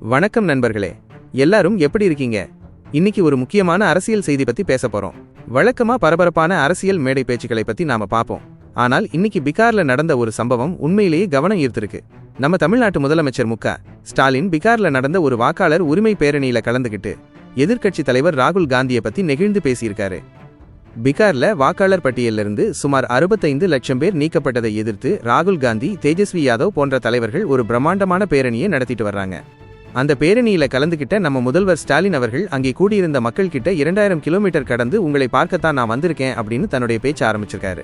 வணக்கம் நண்பர்களே, எல்லாரும் எப்படி இருக்கீங்க? இன்னைக்கு ஒரு முக்கியமான அரசியல் செய்தி பத்தி பேச போறோம். வழக்கமா பரபரப்பான அரசியல் மேடை பேச்சுக்களை பத்தி நாம பாப்போம். ஆனால் இன்னைக்கு பீகார்ல நடந்த ஒரு சம்பவம் உண்மையிலேயே கவனம் ஈர்த்திருக்கு. நம்ம தமிழ்நாட்டு முதலமைச்சர் மு.க. ஸ்டாலின் பீகார்ல நடந்த ஒரு வாக்காளர் உரிமை பேரணியில கலந்துகிட்டு எதிர்க்கட்சி தலைவர் ராகுல் காந்தியை பத்தி நெகிழ்ந்து பேசியிருக்காரு. பீகார்ல வாக்காளர் பட்டியலிருந்து சுமார் 65 லட்சம் பேர் நீக்கப்பட்டதை எதிர்த்து ராகுல் காந்தி, தேஜஸ்வி யாதவ் போன்ற தலைவர்கள் ஒரு பிரம்மாண்டமான பேரணியை நடத்திட்டு வர்றாங்க. அந்த பேரணியில கலந்துகிட்ட நம்ம முதல்வர் ஸ்டாலின் அவர்கள் அங்கே கூடியிருந்த மக்கள் கிட்ட 2000 கிலோமீட்டர் கடந்து உங்களை பார்க்கத்தான் நான் வந்திருக்கேன் அப்படின்னு தன்னுடைய பேச்ச ஆரம்பிச்சிருக்காரு.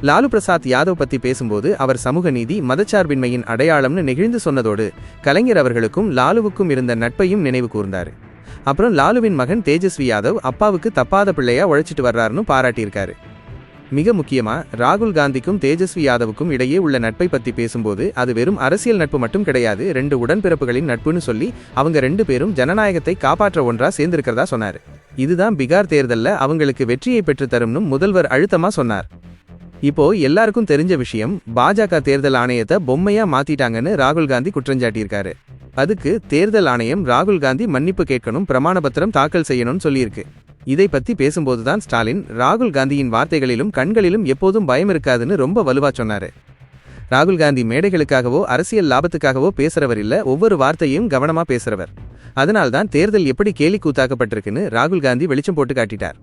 லாலு பிரசாத் யாதவ் பத்தி பேசும்போது அவர் சமூக நீதி, மதச்சார்பின்மையின் அடையாளம்னு நெகிழ்ந்து சொன்னதோடு கலைஞர் அவர்களுக்கும் லாலுவுக்கும் இருந்த நட்பையும் நினைவு கூர்ந்தாரு. அப்புறம் லாலுவின் மகன் தேஜஸ்வி யாதவ் அப்பாவுக்கு தப்பாத பிள்ளையா உழைச்சிட்டு வர்றாருன்னு பாராட்டியிருக்காரு. மிக முக்கியமா ராகுல் காந்திக்கும் தேஜஸ்வி யாதவுக்கும் இடையே உள்ள நட்பை பத்தி பேசும்போது அது வெறும் அரசியல் நட்பு மட்டும் கிடையாது, 2 உடன்பிறப்புகளின் நட்புன்னு சொல்லி அவங்க 2 பேரும் ஜனநாயகத்தை காப்பாற்ற ஒன்றா சேர்ந்திருக்கிறதா சொன்னாரு. இதுதான் பீகார் தேர்தல்ல அவங்களுக்கு வெற்றியை பெற்று தரும்னு முதல்வர் அழுத்தமா சொன்னார். இப்போ எல்லாருக்கும் தெரிஞ்ச விஷயம், பாஜக தேர்தல் ஆணையத்தை பொம்மையா மாத்திட்டாங்கன்னு ராகுல் காந்தி குற்றஞ்சாட்டியிருக்காரு. அதுக்கு தேர்தல் ஆணையம் ராகுல் காந்தி மன்னிப்பு கேட்கணும், பிரமாண பத்திரம் தாக்கல் செய்யணும்னு சொல்லியிருக்கு. இதை பத்தி பேசும்போதுதான் ஸ்டாலின் ராகுல் காந்தியின் வார்த்தைகளிலும் கண்களிலும் எப்போதும் பயம் இருக்காதுன்னு ரொம்ப வலுவா சொன்னாரு. ராகுல் காந்தி மேடைகளுக்காகவோ அரசியல் லாபத்துக்காகவோ பேசுறவர் இல்ல, ஒவ்வொரு வார்த்தையும் கவனமா பேசுறவர். அதனால்தான் தேர்தல் எப்படி கேலி கூத்தாக்கப்பட்டிருக்குன்னு ராகுல் காந்தி வெளிச்சம் போட்டு காட்டிட்டார்.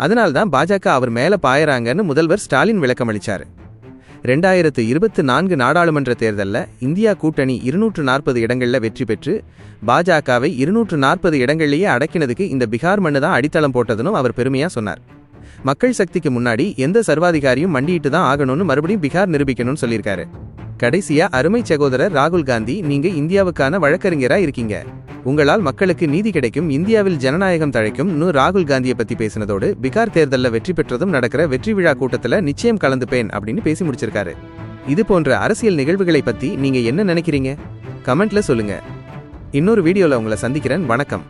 அதனால்தான் பாஜக அவர் மேல பாயறாங்கன்னு முதல்வர் ஸ்டாலின் விளக்கமளிச்சாரு. 2024 நாடாளுமன்ற தேர்தல்ல இந்தியா கூட்டணி 240 இடங்கள்ல வெற்றி பெற்று பாஜகவை 240 இடங்கள்லயே அடக்கினதுக்கு இந்த பீகார் மண்ணு தான் அடித்தளம் போட்டதுன்னு அவர் பெருமையா சொன்னார். மக்கள் சக்திக்கு முன்னாடி எந்த சர்வாதிகாரியும் மண்டிட்டு தான் ஆகணும்னு மறுபடியும் பீகார் நிரூபிக்கணும்னு சொல்லியிருக்காரு. கடைசியா அருமை சகோதரர் ராகுல் காந்தி, நீங்க இந்தியாவுக்கான வழக்கறிஞரா இருக்கீங்க, உங்களால் மக்களுக்கு நீதி கிடைக்கும், இந்தியாவில் ஜனநாயகம் தழைக்கும் ராகுல் காந்தியை பத்தி பேசினதோடு பீகார் தேர்தல்ல வெற்றி பெற்றதும் நடக்கிற வெற்றி விழா கூட்டத்துல நிச்சயம் கலந்துப்பேன் அப்படின்னு பேசி முடிச்சிருக்காரு. இது போன்ற அரசியல் நிகழ்வுகளை பத்தி நீங்க என்ன நினைக்கிறீங்க? கமெண்ட்ல சொல்லுங்க. இன்னொரு வீடியோல உங்களை சந்திக்கிறேன். வணக்கம்.